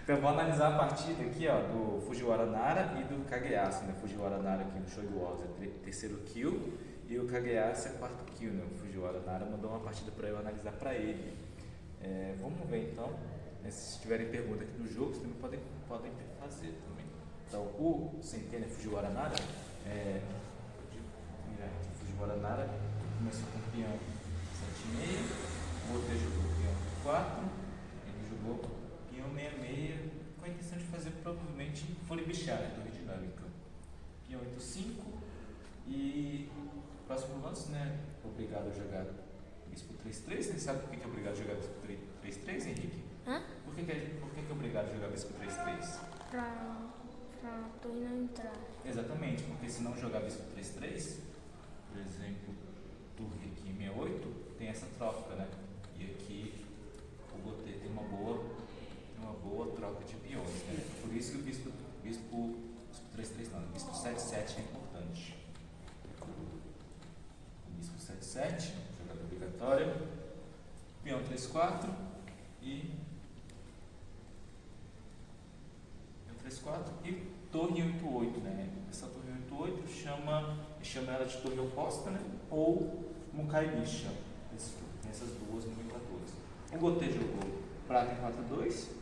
Então vou analisar a partida aqui, ó, do Fujiwara Nara e do Kageyasu, né? Fujiwara Nara aqui no Shogi Wars é terceiro kill e o Kageyasu é quarto kill, né? O Fujiwara Nara mandou uma partida para eu analisar para ele. Vamos ver então, né? Se tiverem pergunta aqui no jogo, vocês também podem fazer também. Então o Centena Fujiwara Nara, Fujiwara Nara começou com o peão 7,5, o outro jogou o peão 4, ele jogou peão 6,6 com a intenção de fazer provavelmente furibichar, né, torre dinâmica. Peão 8,5 e próximo lance, né, obrigado a jogar bispo 3,3. Você sabe por que é obrigado a jogar bispo 3,3, Henrique? Hã? Por que é obrigado a jogar bispo 3,3? Pra torre não entrar. Exatamente, porque se não jogar bispo 3,3, por exemplo, torre aqui em 6,8, tem essa troca, né? E aqui o Gotê tem uma boa troca de peões, né? Por isso que o bispo 3,3 não, o bispo 7,7 é importante. O bispo 7,7, jogada obrigatória, peão 3,4 e torre 8,8, né? Essa torre 8,8 chama ela de torre oposta, né? Ou Mukai Bisha. Essas duas nomenclaturas. O Gotê jogou prata em 4,2.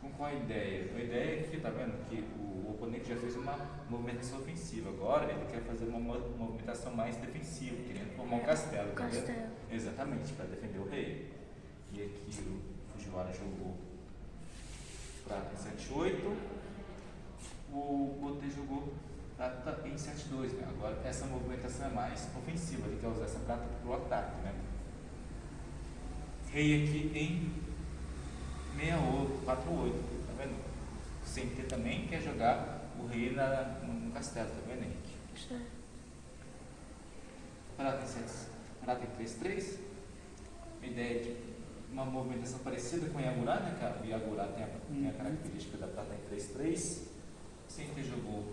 Com qual a ideia? A ideia é que, tá vendo, que o oponente já fez uma movimentação ofensiva. Agora ele quer fazer uma movimentação mais defensiva, querendo formar um castelo. Castelo. Exatamente, para defender o rei. E aqui o Fujiwara jogou prata em 7,8. O Gotê jogou prata em 7,2, né? Agora essa movimentação é mais ofensiva, ele quer usar essa prata para o ataque, né? Rei aqui em 4,8, tá vendo? O CT também quer jogar o rei no castelo, tá vendo, Henrique? Certo. Prata em 3,3, a ideia de uma movimentação parecida com o Yagura, né? O Yagura tem a característica da prata em 3,3. CT jogou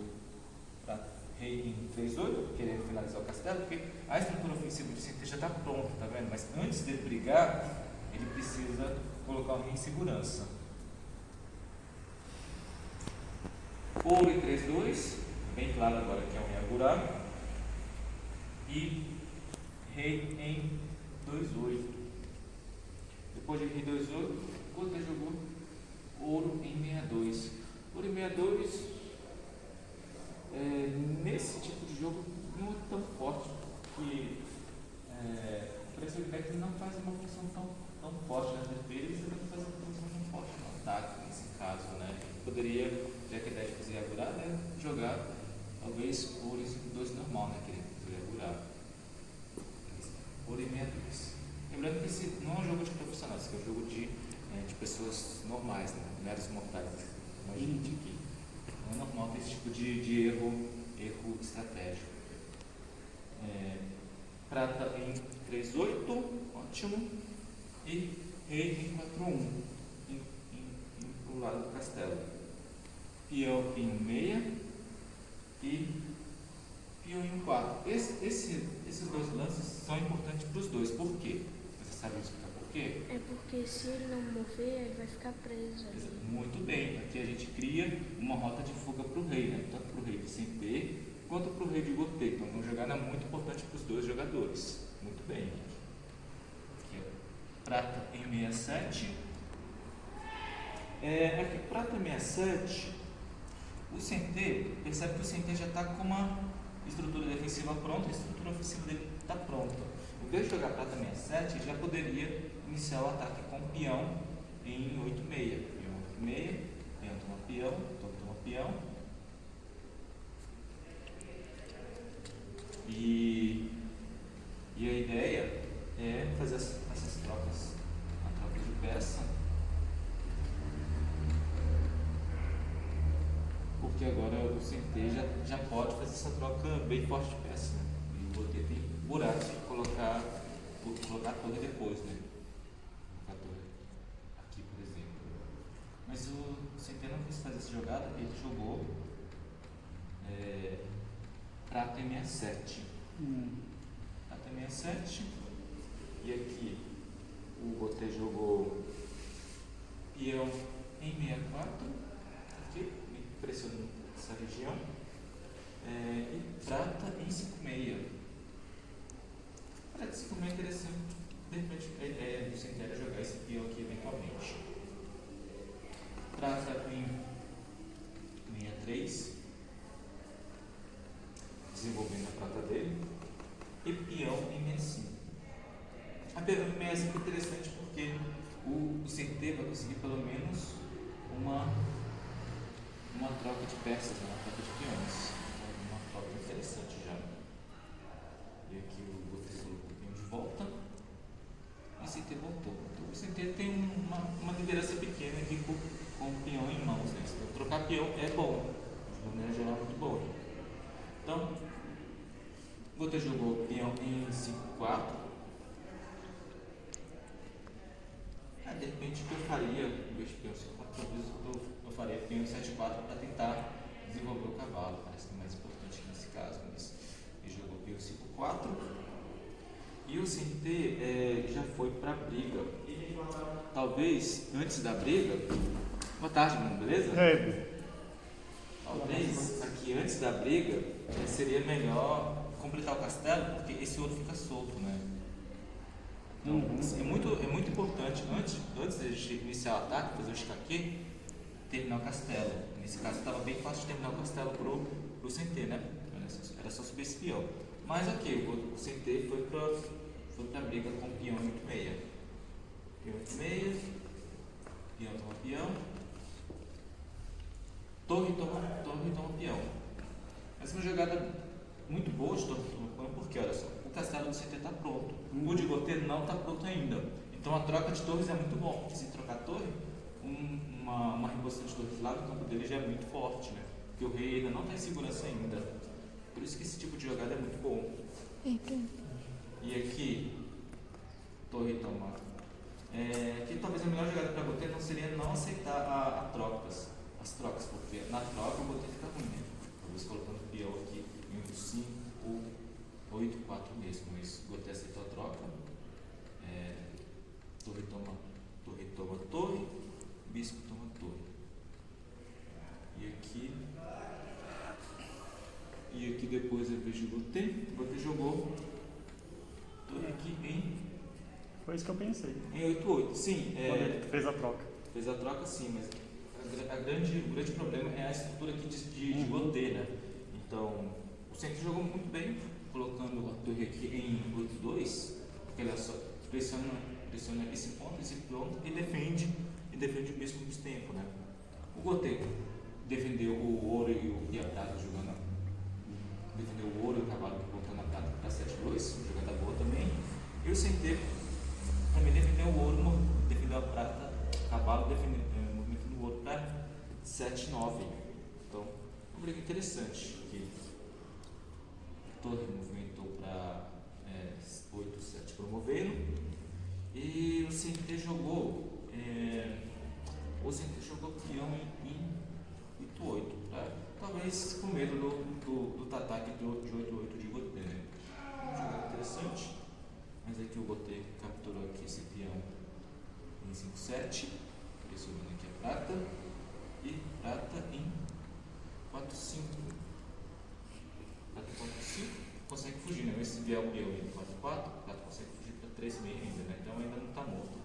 rei em 3,8, querendo finalizar o castelo, porque a estrutura ofensiva de CT já está pronta, tá vendo? Mas antes de brigar, ele precisa colocar o rei em segurança. Ouro em 3,2, bem claro agora que é um Yagura. E rei em 2,8. Depois de rei 2,8, o Gotê jogou ouro em 6,2. Ouro em 6,2, nesse tipo de jogo não é tão forte, porque parece que o Beck não faz uma função tão forte nas defesas e não faz uma função tão forte no ataque, nesse caso, né? Poderia, já que a ideia de fazer Yagura, né, jogar talvez ouro em 2 normal, né? Querendo fazer Yagura. Ouro em 6,2. Lembrando que esse não é um jogo de profissionais, esse é um jogo de pessoas normais, né? Meros mortais, como a gente aqui. Não é normal ter esse tipo de erro estratégico. Prata em 3,8, ótimo. E rei em 4,1, pro lado do castelo. Peão em 1,6 e peão em 4. Esses dois lances são importantes para os dois. Por quê? Você sabe explicar por quê? É porque se ele não mover, ele vai ficar preso ali. Muito bem. Aqui a gente cria uma rota de fuga para o rei, né? Tanto para o rei de CT quanto para o rei de Gotê. Então, uma jogada muito importante para os dois jogadores. Muito bem. Aqui, prata em 6,7. Aqui, prata em 6,7. O CT, percebe que o CT já está com uma estrutura defensiva pronta, a estrutura ofensiva dele está pronta. Em vez de jogar prata 6,7, ele já poderia iniciar o ataque com peão em 8,6. Peão 8,6, peão toma peão, torre toma peão. E a ideia é fazer essas trocas, a troca de peça. Porque agora o CT já pode fazer essa troca bem forte de peça, né? E o Gotê tem buracos para colocar a torre depois, né? Colocar a torre aqui, por exemplo. Mas o CT não quis fazer essa jogada, ele jogou prata em 6,7. Prata em 6,7. E aqui o Gotê jogou peão em 64, aqui, pressionando essa região, e prata em 56. Prata em 56 é interessante, de repente você quer jogar esse peão aqui eventualmente. Prata em 63, desenvolvendo a prata dele, e peão em 65. A peão em 65 é interessante porque o CT vai conseguir pelo menos uma troca de peças, uma troca de peões. Então, uma troca interessante já. E aqui o Gotê colocou o peão de volta e o CT voltou. Então o CT tem uma liderança pequena aqui com o peão em mãos. Né? Então, trocar peão é bom, de maneira geral é muito bom. Então, o Gotê jogou peão em 5-4. De repente o que eu faria, em vez de peão 5-4, eu faria peão 7-4 para tentar desenvolver o cavalo. Parece que é mais importante nesse caso, mas ele jogou peão 5-4 e o CT já foi para a briga. Talvez antes da briga, boa tarde, mano, beleza? Talvez aqui antes da briga seria melhor completar o castelo, porque esse ouro fica solto, né? Então, é muito importante, antes de a gente iniciar o ataque, fazer o escaque, terminar o castelo. Nesse caso, estava bem fácil de terminar o castelo pro CT, né? Era só subir esse peão. Mas ok, o CT foi para a briga com o peão 8-6. Peão 8-6, peão toma peão, torre toma peão. Essa é uma jogada muito boa de torre toma peão, porque olha só, o castelo do CT está pronto. O de Gotê não está pronto ainda. Então a troca de torres é muito bom, porque se trocar torre, uma reposição de torres lá no campo dele já é muito forte, né? Porque o rei ainda não está em segurança ainda. Por isso que esse tipo de jogada é muito bom. E aqui, torre toma. Aqui talvez a melhor jogada para Gotê não seria não aceitar as trocas, porque na troca o Gotê fica ruim, né? Talvez colocando peão aqui em 5 ou 8-4 mesmo, mas Gotê aceitou a troca. Torre toma torre, bispo toma torre. E aqui depois eu vejo Gotê jogou torre aqui em... Foi isso que eu pensei. Em 8-8, sim. Quando ele fez a troca. Fez a troca sim, mas o grande problema é a estrutura aqui de Gotê, né? Então, o centro jogou muito bem, colocando a torre aqui em 8-2, porque ela só pressiona esse ponto e defende o bispo por tempo, né? O Gotê defendeu o ouro e a prata jogando, defendeu o ouro e o cavalo voltando a prata para 7-2, jogada boa também. E o CT também defendeu o ouro, defendeu a prata, o cavalo movimentando o ouro para 7-9. Então, uma briga interessante aqui. Torre movimentou para 8-7 promovendo. E o CT jogou peão em 8-8, tá? Talvez com medo do ataque de 8-8 de Gotê, né? Uma jogada interessante, mas aqui o Gotê capturou aqui esse peão em 5-7, pressionando aqui a prata, e prata em 4-5. Prata 4-5, consegue fugir, né? Esse vier o peão em 4-4, prata consegue fugir para 3-6 ainda, né? Então ainda não está morto.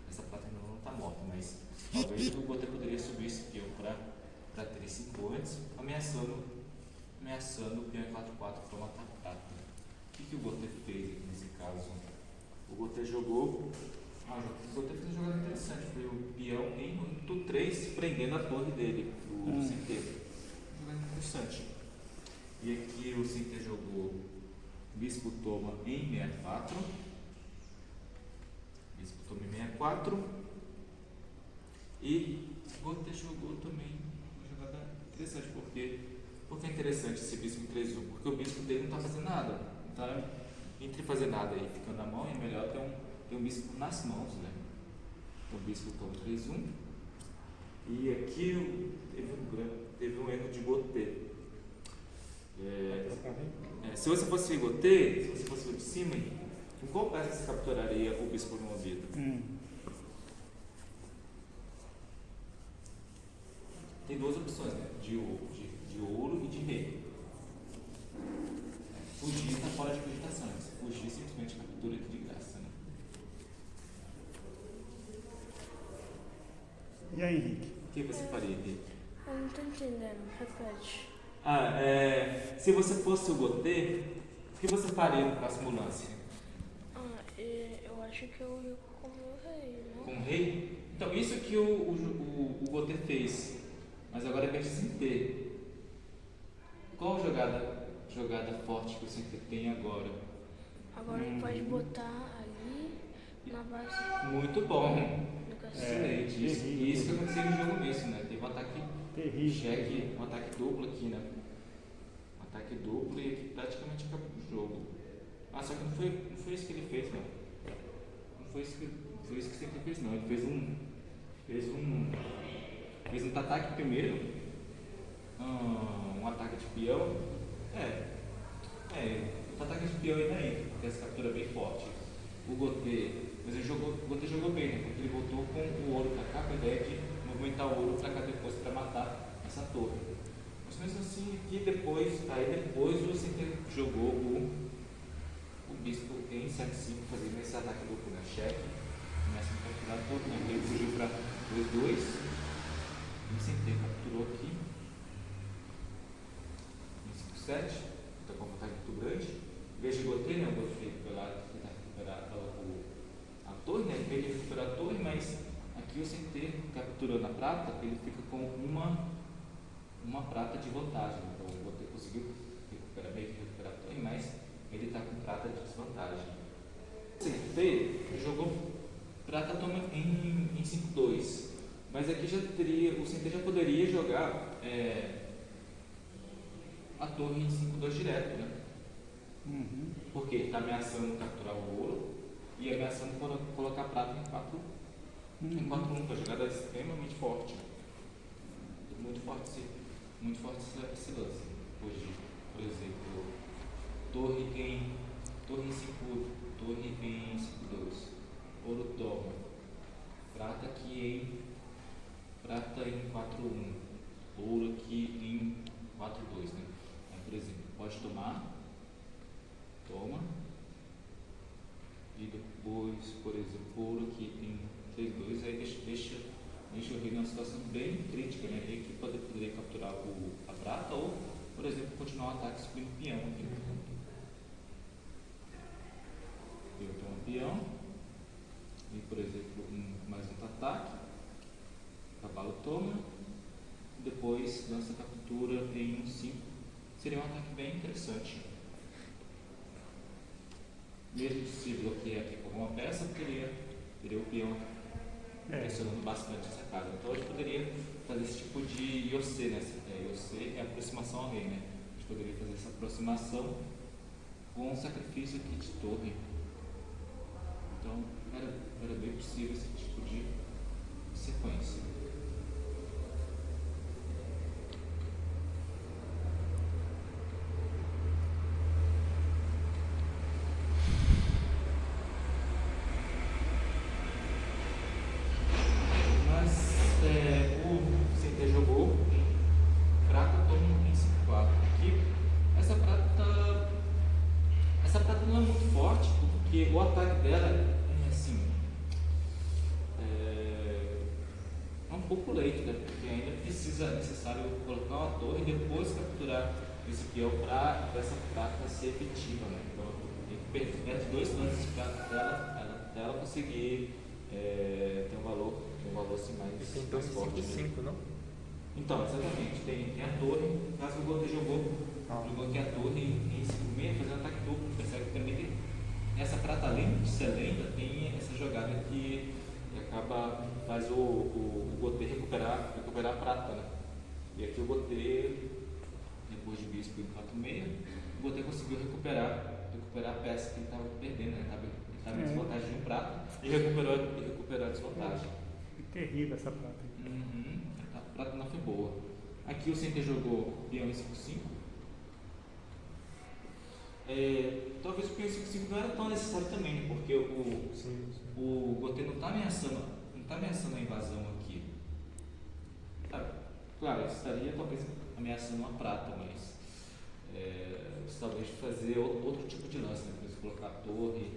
Essa prata ainda não está morta, mas talvez o Gotê poderia subir esse peão para 3-5 antes, ameaçando o peão em 4-4 para matar a prata. O que o Gotê fez aqui nesse caso? O Gotê jogou. O Gotê fez uma jogada interessante, foi o peão em 8-3 prendendo a torre dele, do CT. Uma jogada interessante. E aqui o CT jogou bispo toma em 64. Bispo toma em 64. E o Gotê jogou também uma jogada interessante, porque é interessante esse bispo em 3-1, porque o bispo dele não está fazendo nada. Então, entre fazer nada e ficando na mão, é melhor ter um bispo nas mãos, né? Então, o bispo toma 3-1. E aqui teve um erro de Gotê. Se você fosse Gotê, se você fosse de cima, com qual peça você capturaria o bispo promovido? tem duas opções, né? De ouro e de rei. Fugir está fora de cogitação. Se fugir, simplesmente captura aqui de graça. Né? E aí, Henrique? O que você faria, Henrique? Eu não tô entendendo, repete. Se você fosse o Gotê, o que você faria no próximo lance? Eu acho que eu ia com o meu rei, né? Com o rei? Então, isso que o Gotê fez. Mas agora é vez de Sintê. Qual jogada forte que o Sintê tem agora? Agora ele pode botar ali na base Muito bom. do castelo. Excelente. Isso que aconteceu no jogo mesmo, né? Teve um ataque cheque, um ataque duplo aqui, né? Um ataque duplo e aqui praticamente acabou o jogo. Só que não foi isso que ele fez, não. Não foi isso que o Sintê fez, não. Ele fez um ataque primeiro, um ataque de peão. O ataque de peão ainda entra, porque essa captura é bem forte. O Gotê jogou bem, né? Porque ele voltou com o ouro para cá, com a ideia de movimentar o ouro para cá depois para matar essa torre. Mas mesmo assim, depois o Sintê jogou o bispo em 7-5, fazendo esse ataque duplo na cheque. Começa a capturar todo, né? Ele fugiu para 2-2. E o Sintê capturou aqui. Em 5-7. Está com uma vantagem muito grande. Veja o Gotê, né? O Gotê tentar recuperar a torre, né? Ele veio de recuperar a torre, mas aqui o Sintê capturou na prata, ele fica com uma prata de vantagem. Então o Gotê conseguiu recuperar a torre, mas ele está com prata de desvantagem. O Sintê jogou prata toma em 5-2, mas aqui o Sintê já poderia jogar a torre em 5-2 direto, né? Porque ele está ameaçando capturar o ouro e ameaçando colocar a prata em 4-1, a jogada é extremamente forte. Muito forte esse lance. Hoje, por exemplo, torre em 5-2, ouro toma, prata em 4-1, ouro aqui em 4-2, né? Aí, por exemplo, pode tomar, toma, e depois, por exemplo, ouro aqui em 3-2, aí deixa o rei numa situação bem crítica, né? Ele que poderia capturar a prata ou, por exemplo, continuar o ataque subindo o peão aqui. Eu tomo um peão, e, por exemplo, mais um ataque, cavalo toma, depois lança a captura em 1-5. Seria um ataque bem interessante. Mesmo se bloquear aqui com alguma peça, teria o peão pressionando bastante essa casa. Então a gente poderia fazer esse tipo de Yosei, né? Yosei é aproximação ao rei, né? A gente poderia fazer essa aproximação com um sacrifício aqui de torre. Então era bem possível esse tipo de sequência. O Sintê jogou prata toma em 5-4. Aqui, essa prata não é muito forte, porque o ataque dela é assim, é um pouco lento, né? Porque ainda é necessário colocar uma torre e depois capturar esse peão para essa prata ser efetiva, né? Então tem que perder 2 lances para ela conseguir ter um valor assim mais forte. Tem torre 5-5, não? Então, exatamente, tem a torre, caso o Gotê jogou aqui a torre em 5-6, fazendo ataque duplo, percebe que também tem essa prata, além de ser lenta, tem essa jogada que faz o Gotê recuperar a prata, né? E aqui o Gotê, depois de bispo em 4-6, o Gotê conseguiu recuperar a peça que ele estava perdendo, né? Ele estava em desvantagem de um prata e recuperou a desvantagem. Terrível essa prata. A prata não foi boa. Aqui o Sintê jogou peão em 5-5. Talvez o peão em 5-5 não era tão necessário também, né? Porque o Gotê não está ameaçando a invasão aqui. claro, eu estaria talvez ameaçando uma prata, mas você talvez fazer outro tipo de lance, né? Por exemplo, colocar a torre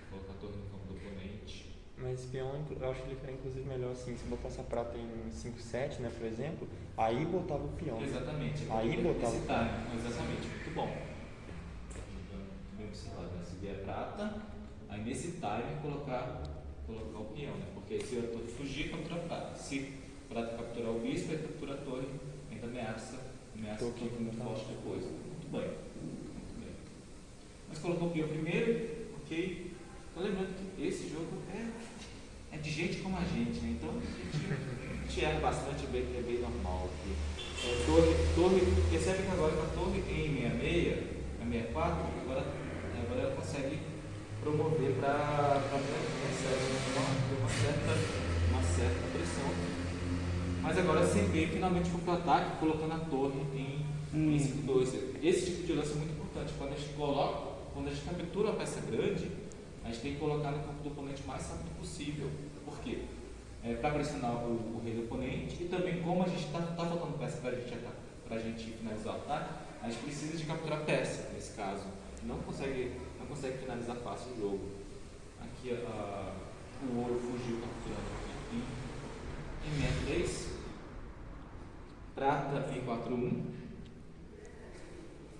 no campo do oponente. Mas peão, eu acho que ele fica inclusive melhor assim, se botasse a prata em 5-7, né, por exemplo, aí botava o peão. Exatamente. Aí botava esse time, exatamente, muito bom. Bem observado, né? Se vier prata, aí nesse time colocar o peão, né? Porque se a torre fugir, captura a prata. Se prata capturar o bispo, aí captura a torre, ainda ameaça o que muito forte depois. Muito bem. Mas colocou o peão primeiro, ok. Tô lembrando que esse jogo é de gente como a gente, né? Então a gente erra bastante, é bem normal aqui. Torre, percebe que agora com a torre em 66, a 64, agora ela consegue promover para uma certa pressão. Mas agora CB finalmente foi para o ataque, colocando a torre em 5-2. Esse tipo de lance é muito importante. Quando a gente captura uma peça grande, a gente tem que colocar no campo do oponente o mais rápido possível. Por quê? Para pressionar o rei do oponente e também como a gente está faltando peça para a gente finalizar o ataque, a gente precisa de capturar peça nesse caso. Não consegue finalizar fácil o jogo. Aqui o ouro fugiu capturando aqui em 63, prata em 4-1.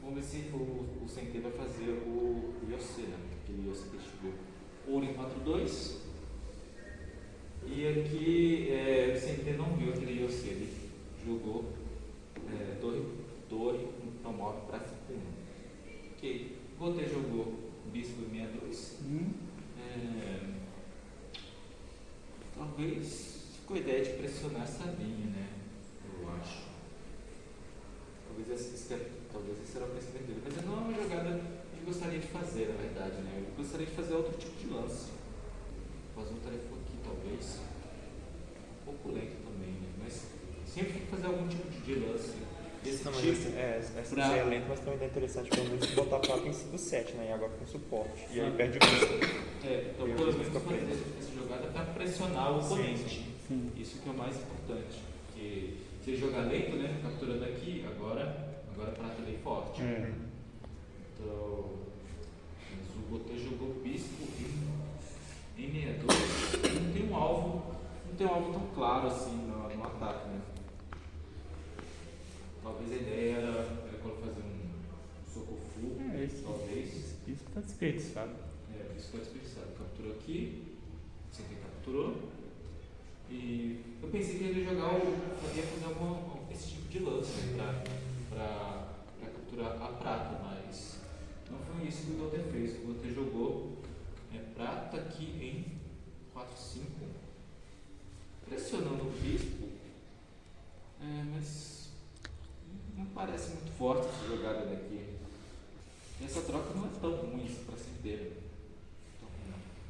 Vamos ver se o Sentê vai fazer o Yosei, né? Aquele Yosei que chegou. Ouro em 4-2. E aqui o Sentê não viu aquele Yosei, ele jogou torre, promove para 5-1. Ok. Gotê jogou bispo em 62. Talvez ficou a ideia de pressionar essa linha, né? Eu acho. Talvez esse era o pensamento dele. Mas não é uma jogada que eu gostaria de fazer, na verdade, né? Eu gostaria de fazer outro tipo de lance. O azul tarefou aqui, talvez. Um pouco lento também, né? Mas sempre tem que fazer algum tipo de lance. Esse não, tipo. Essa é lento, mas também é interessante pelo menos botar a prata em 5-7, né? E agora com suporte. E aí perde o bispo. Então pelo menos fazer essa jogada para pressionar o oponente. Sim. Isso que é o mais importante. Porque se ele jogar lento, né? Capturando aqui, agora a prata é bem forte. Então, o Gotê jogou bispo em 62. Não tem um alvo tão claro assim no ataque, né? Talvez a ideia era fazer um soco full, talvez. Isso está desperdiçado. Isso foi desperdiçado. Capturou aqui, você capturou. E eu pensei que ele ia fazer esse tipo de lance para capturar a prata, mas não foi isso que o Gotê fez. O Gotê jogou prata aqui em 4-5, pressionando o bispo, mas não parece muito forte essa jogada daqui. E essa troca não é tão ruim para ser inteira.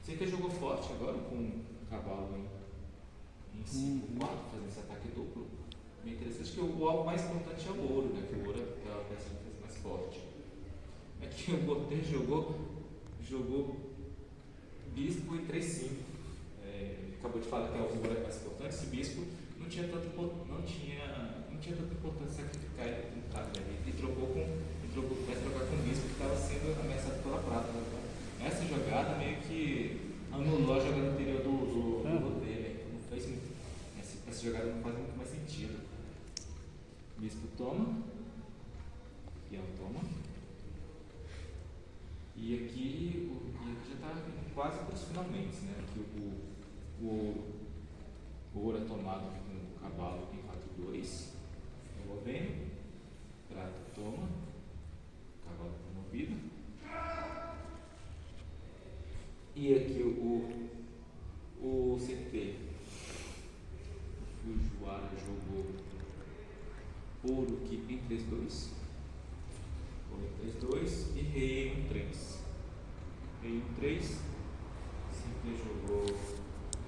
Sentê jogou forte agora com o cavalo em 5-4, fazendo esse ataque duplo. Bem interessante que o alvo mais importante é o ouro, né? Que o ouro é a peça mais forte. Aqui o Gotê jogou bispo em 3-5. Acabou de falar que o ouro é mais importante. Esse bispo não tinha tanta importância sacrificar ele no caso, né? Ele vai trocar com o bispo que estava sendo ameaçado pela prata. Né? Então, essa jogada meio que anulou a jogada anterior do Gotê, né? Então, não fez muito. Essa jogada não faz muito mais sentido. Bispo toma, peão toma. E aqui já está quase para os finalmente, né? Aqui o ouro é tomado com o cavalo em 4-2. Removendo. Prata toma. Cavalo promovido. E aqui o CT. O Fujiwara jogou ouro aqui em 3-2. Ouro em 3-2 e rei em 3. Rei em 3.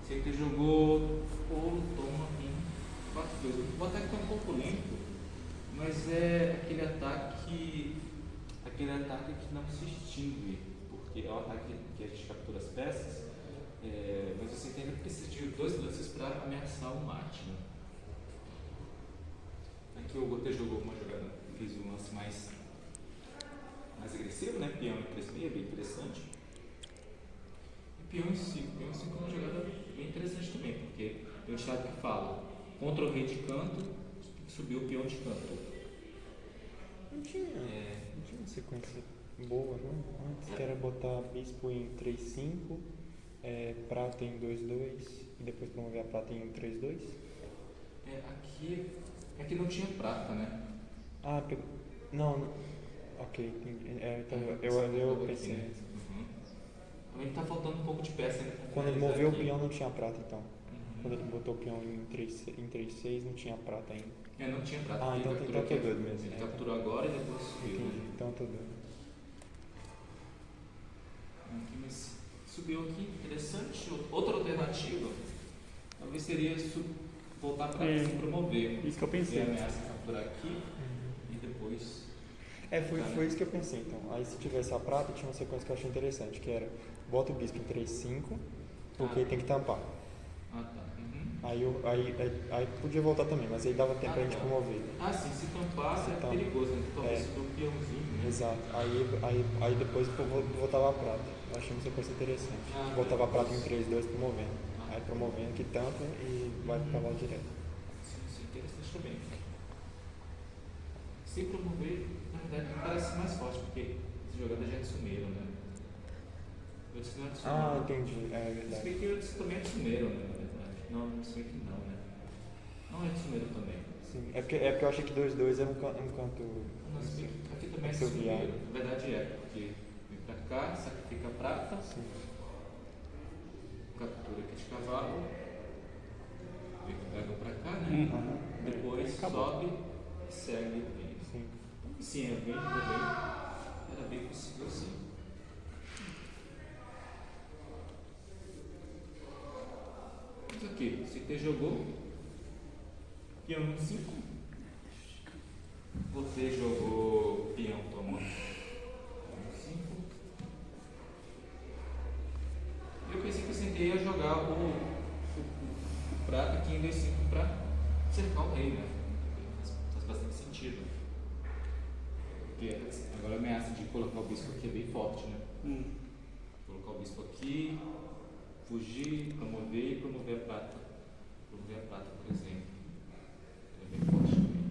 CT jogou ouro, toma em 4-2. O ataque está um pouco lento, mas é aquele ataque que não se extingue, porque é um ataque que a gente captura as peças, mas você ainda precisa de 2 lances para ameaçar o mate, né? Aqui o Gotê jogou uma jogada, fez um lance mais agressivo, né? Peão em 3-6, bem interessante. E peão em 5. Peão em 5 é uma jogada bem interessante também, porque tem um ditado que fala: contra o rei de canto, subiu o peão de canto. Não tinha uma sequência boa, não? Antes que era botar bispo em 3-5, prata em 2-2 e depois promover a prata em 3-2? Aqui não tinha prata, né? Não. Ok, entendi. Então eu pensei né? nisso. Também tá faltando um pouco de peça ainda. Quando ele moveu o peão não tinha prata, então. Quando ele botou o peão em 3-6 não tinha prata ainda. Não tinha prata. Então eu tô doido mesmo. Ele capturou agora e depois subiu. Entendi, então eu tô doido. Aqui, mas subiu aqui, interessante. Outra alternativa talvez seria voltar para se promover. Isso que eu pensei. E ameaça capturar aqui e depois. Foi isso que eu pensei, então. Aí se tivesse a prata, tinha uma sequência que eu achei interessante, que era bota o bispo em 3-5, porque tem que tampar. Tá. Aí podia voltar também, mas aí dava tempo pra gente promover. Sim, se tampar é perigoso, né? Talvez subir um peãozinho. Né? Exato. Aí depois voltava a prata. Eu achei uma sequência interessante. Voltava a prata em 3-2 promovendo. Aí promovendo que tampa e vai pra lá direto. Isso é interessante também. Se promover, na verdade, parece mais forte, porque esse jogador já é de sumeiro, né? Eu disse que não é de sumeiro. Entendi. É verdade. Se bem que eu disse também é de sumeiro, né? Na verdade. Não, se bem que não, né? Não é de sumeiro também. Sim. É porque eu achei que 2-2 era um canto. Aqui também é de sumeiro. Na verdade porque vem pra cá, sacrifica a prata, captura aqui de cavalo, pega pra cá, né? Depois sobe e segue o vento. Sim, é bem, era bem possível sim. Mas aqui, CT jogou, peão em 5, você jogou peão toma 5. Eu pensei que o CT ia jogar o prata aqui em 2-5 para cercar o rei, né? Faz bastante sentido. Porque agora a ameaça de colocar o bispo aqui é bem forte, né? Colocar o bispo aqui, fugir, promover e promover a prata. Promover a prata, por exemplo. É bem forte também.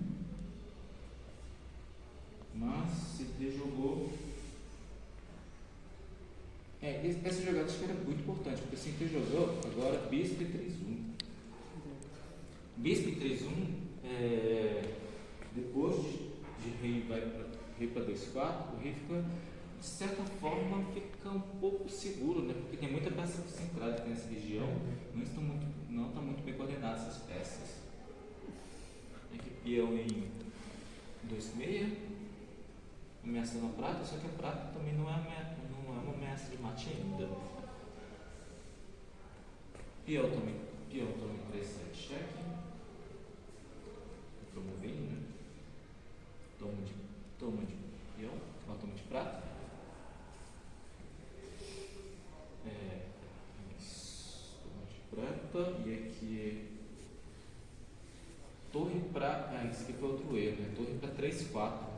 Mas se ele jogou. Essa jogada acho que era muito importante, porque se ele jogou agora bispo e 3-1. Bispo e 3-1, depois de rei vai para 2-4, o rei fica, de certa forma, fica um pouco seguro, né? Porque tem muita peça centrada aqui nessa região, não está muito bem coordenadas essas peças. Aqui peão em 2-6, ameaçando a prata, só que a prata também não é uma ameaça de mate ainda. Peão também 3-7, cheque. Promovendo, né? Toma de peão, toma de prata. Toma de prata. E aqui torre para. Esse aqui foi outro erro, né? Torre para 3-4.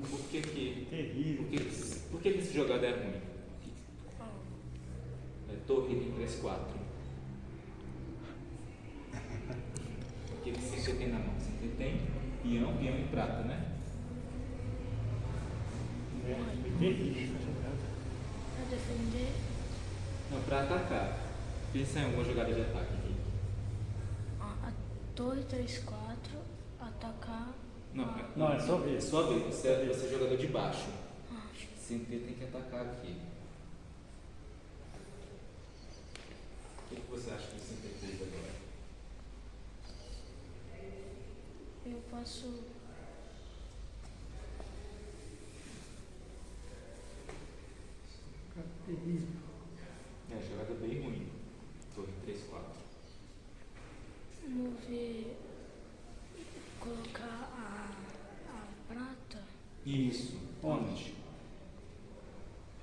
Por que terrível. Por que esse jogada é ruim? Torre em 3-4. O que você tem na mão? Você tem peão e prata, né? Terrível. Pra defender. Não, pra atacar. Pensa em alguma jogada de ataque aqui. A torre 3-4, atacar. Não, é só ver. Só ver. Você é jogador de baixo. Sempre tem que atacar aqui. O que você acha que o Sempre fez agora? Eu posso. Terrível. Jogada bem ruim. Torre 3-4. Mover. Colocar a prata. Isso. Onde?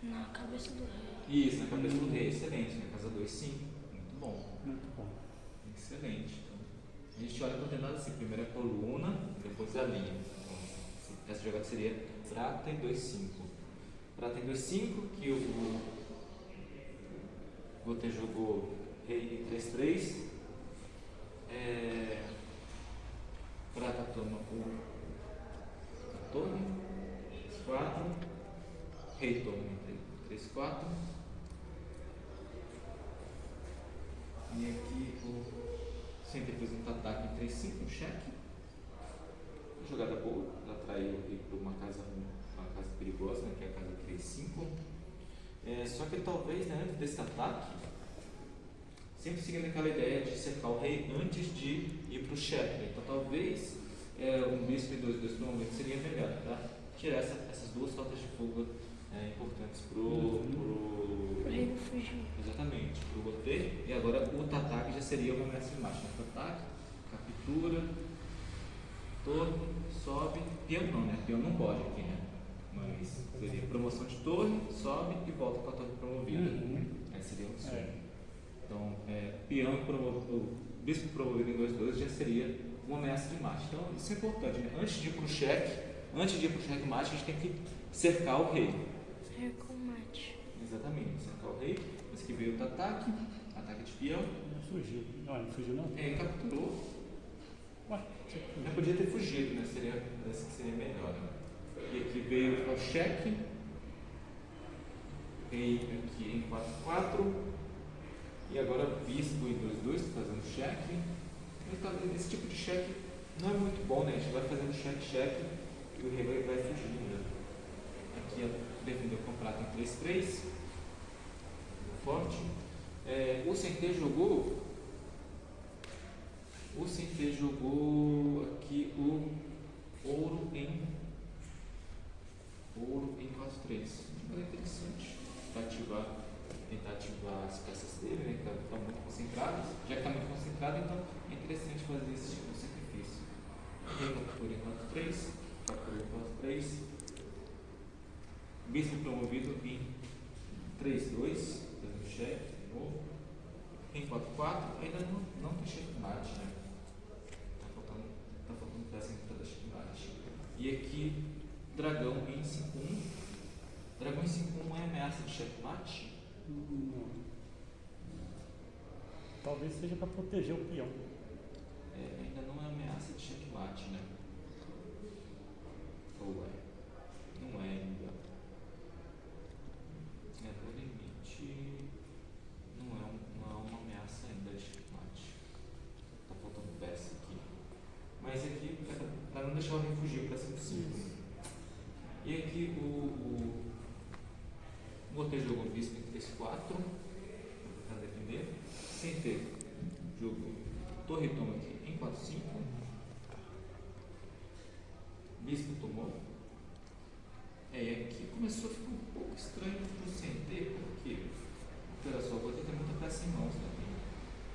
Na cabeça do rei. Isso, na cabeça do rei. Excelente. Na casa 2, sim. Muito bom. Muito bom. Excelente. A gente olha coordenadas assim, primeiro a coluna, depois a linha. Então, essa jogada seria prata em 2-5. Prata em 2-5, que o Gautier jogou rei em 3-3. Prata toma a torre, 4. Rei toma em 3-4. E aqui o sempre fez um ataque em 3-5, um cheque. Jogada boa, ela atraiu o rei para uma casa perigosa, né, que é a casa 3-5. Só que talvez, né, antes desse ataque, sempre seguindo aquela ideia de cercar o rei antes de ir para o cheque. Então talvez um bispo em 2-2 provavelmente seria melhor, tá? Tirar essas duas faltas de fuga importantes para o rei não fugir. Exatamente, para o Gautier. E agora o ataque já seria uma ameaça de marcha. Ataque, captura, torre, sobe, peão não, né? Peão não pode aqui, né? Mas seria promoção de torre, sobe e volta com a torre promovida. Aí seria um sonho. Então, peão o bispo promovido em 2-2 já seria uma ameaça de mate. Então, isso é importante, né? Antes de ir para o cheque mate, a gente tem que cercar o rei. Cerca o mate. Exatamente, cercar o rei. Esse que veio o ataque de peão. Não fugiu. Não fugiu não? Ele capturou. Ué, Já podia ter fugido, né? Parece que seria melhor. Né? E aqui veio o cheque. Rei aqui em 4-4. E agora bispo em 2-2, fazendo cheque. Esse tipo de cheque não é muito bom, né? A gente vai fazendo cheque e o rei vai fugindo. Né? Aqui defendeu com prata em 3-3. Forte. O Centê jogou aqui o ouro em 4-3. É interessante para tentar ativar as peças dele, né, que estão muito concentradas. Já que está muito concentrado, então é interessante fazer esse tipo de sacrifício. Rei captura em 4-3, captura em 4-3. Bispo promovido em 3-2, fazendo cheque de novo. Em 4-4, ainda não tem checkmate, né? Está faltando peça para dar checkmate. E aqui, dragão em 5-1. Dragão em 5-1 é ameaça de checkmate? Não. Talvez seja para proteger o peão. Ainda não é ameaça de checkmate, né? Ou é? Não é ainda. No limite, não é uma ameaça ainda de checkmate. Está faltando peça aqui. Mas aqui, para não deixar o rei fugir para 5-5. E aqui o Gautier jogou bispo em 3-4 para defender. Centê jogou torre toma aqui em 4-5. Bispo tomou. E aqui começou a ficar um pouco estranho para o Centê, porque olha só, o Gautier tem muita peça em mãos, né?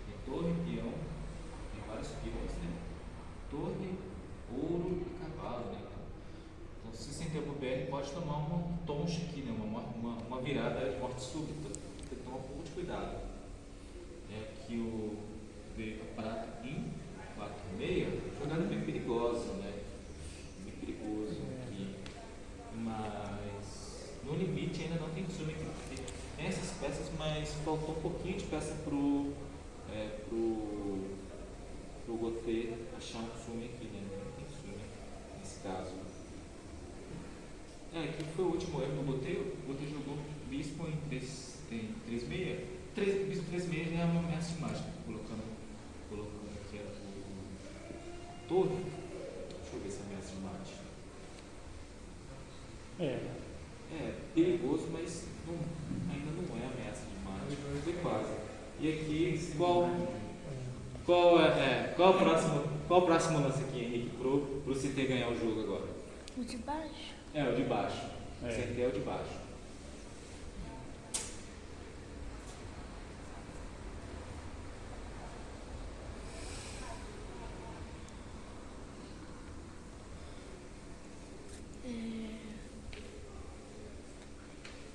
Tem torre, peão, tem vários peões, né? Torre, ouro e cavalo, né? Então, se sem tempo BR, pode tomar um chique, né? uma virada de morte súbita. Tem que tomar um pouco de cuidado. Aqui veio a prata em 4-6, jogada bem perigosa, né? Bem perigoso aqui. Mas no limite ainda não tem sumo aqui. Tem essas peças, mas faltou um pouquinho de peça pro Gautier achar um sumo aqui, né? Não tem sumo nesse caso. Aqui foi o último erro do Gautier. O Gautier jogou bispo em 3-6. Bispo 3-6 já é uma ameaça de mágica. Colocando aqui a torre. Deixa eu ver se é ameaça de mágica. É perigoso, mas ainda não é ameaça de mágica. Mas é quase. E aqui, qual o próximo lance aqui, Henrique, pro CT ganhar o jogo agora? O de baixo? O de baixo. O CT é o de baixo.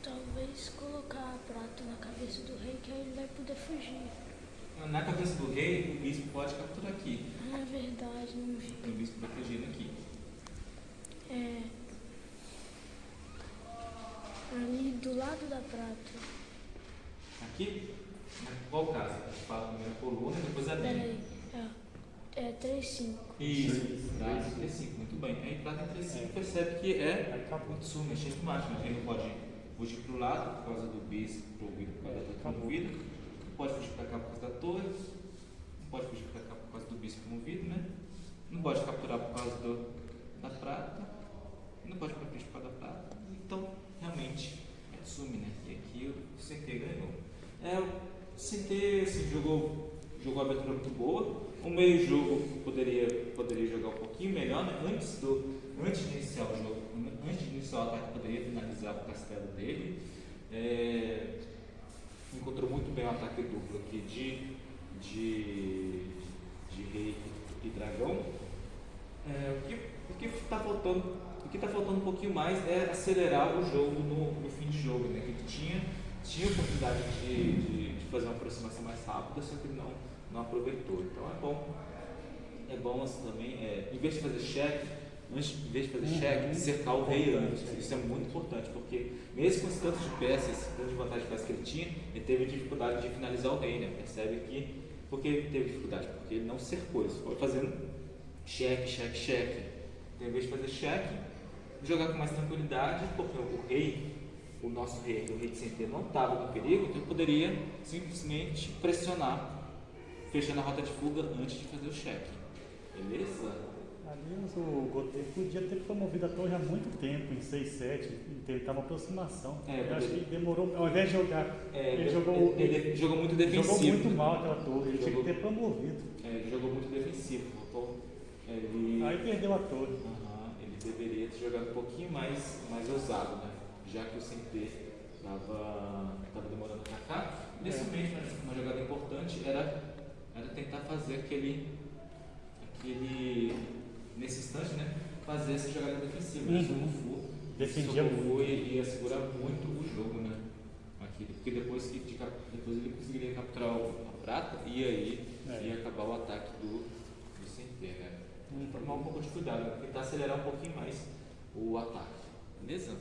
Talvez colocar a prata na cabeça do rei, que aí ele vai poder fugir. Na cabeça do rei, o bispo pode capturar aqui. Ah, é verdade, não vi. Tem o bispo protegendo aqui. É. Ali do lado da prata. Aqui, qual caso? A gente fala a primeira coluna e depois a linha. Peraí. É 3, 5. Isso, prata em 3,5, muito bem. Aí prata em 3,5 percebe que é o Tsumi, é checkmate, né? Ele não pode fugir para o lado por causa do bispo promovido por causa da torre promovida, não pode fugir para cá por causa da torre, não pode fugir para cá por causa do bispo promovido, né? Não pode capturar por causa da prata, não pode ir para frente por causa da prata. Então, realmente, é Tsumi, né? E aqui o Sentê ganhou. O Sentê assim, jogou a abertura muito boa. O meio jogo poderia jogar um pouquinho melhor, né? Antes de iniciar o jogo, antes de iniciar o ataque, poderia finalizar o castelo dele. Encontrou muito bem o ataque duplo aqui de rei e dragão. O que está faltando um pouquinho mais é acelerar o jogo no fim de jogo, né? Que ele tinha oportunidade de fazer uma aproximação mais rápida, só que ele não aproveitou. Então é bom assim, também, em vez de fazer cheque, cercar o rei antes. Isso é muito importante, porque mesmo com esse tanto de peças, tanto de vantagem de peças que ele tinha, ele teve dificuldade de finalizar o rei, né? Percebe que, por que ele teve dificuldade? Porque ele não cercou, ele foi fazendo cheque. Então, em vez de fazer cheque, jogar com mais tranquilidade, porque o nosso rei, o rei de Sentê, não estava com perigo, então ele poderia simplesmente pressionar, fechando a rota de fuga antes de fazer o cheque. Beleza? Ali o Gotê podia ter promovido a torre há muito tempo, em 6-7, e tentar uma aproximação. Eu acho que ele demorou, ao invés de jogar, ele jogou muito defensivo. Jogou muito mal aquela torre, ele tinha que ter promovido. Ele jogou muito defensivo, Aí perdeu a torre. Ele deveria ter jogado um pouquinho mais ousado, né? Já que o Sentê estava demorando para cá. Nesse momento, uma jogada importante era tentar fazer aquele nesse instante, né? Fazer essa jogada defensiva. Defendia muito. E ia segurar muito o jogo, né? Aqui, porque depois ele conseguiria capturar a prata e aí ia acabar o ataque do Sentê, né? Tomar um pouco de cuidado, tentar acelerar um pouquinho mais o ataque. Beleza?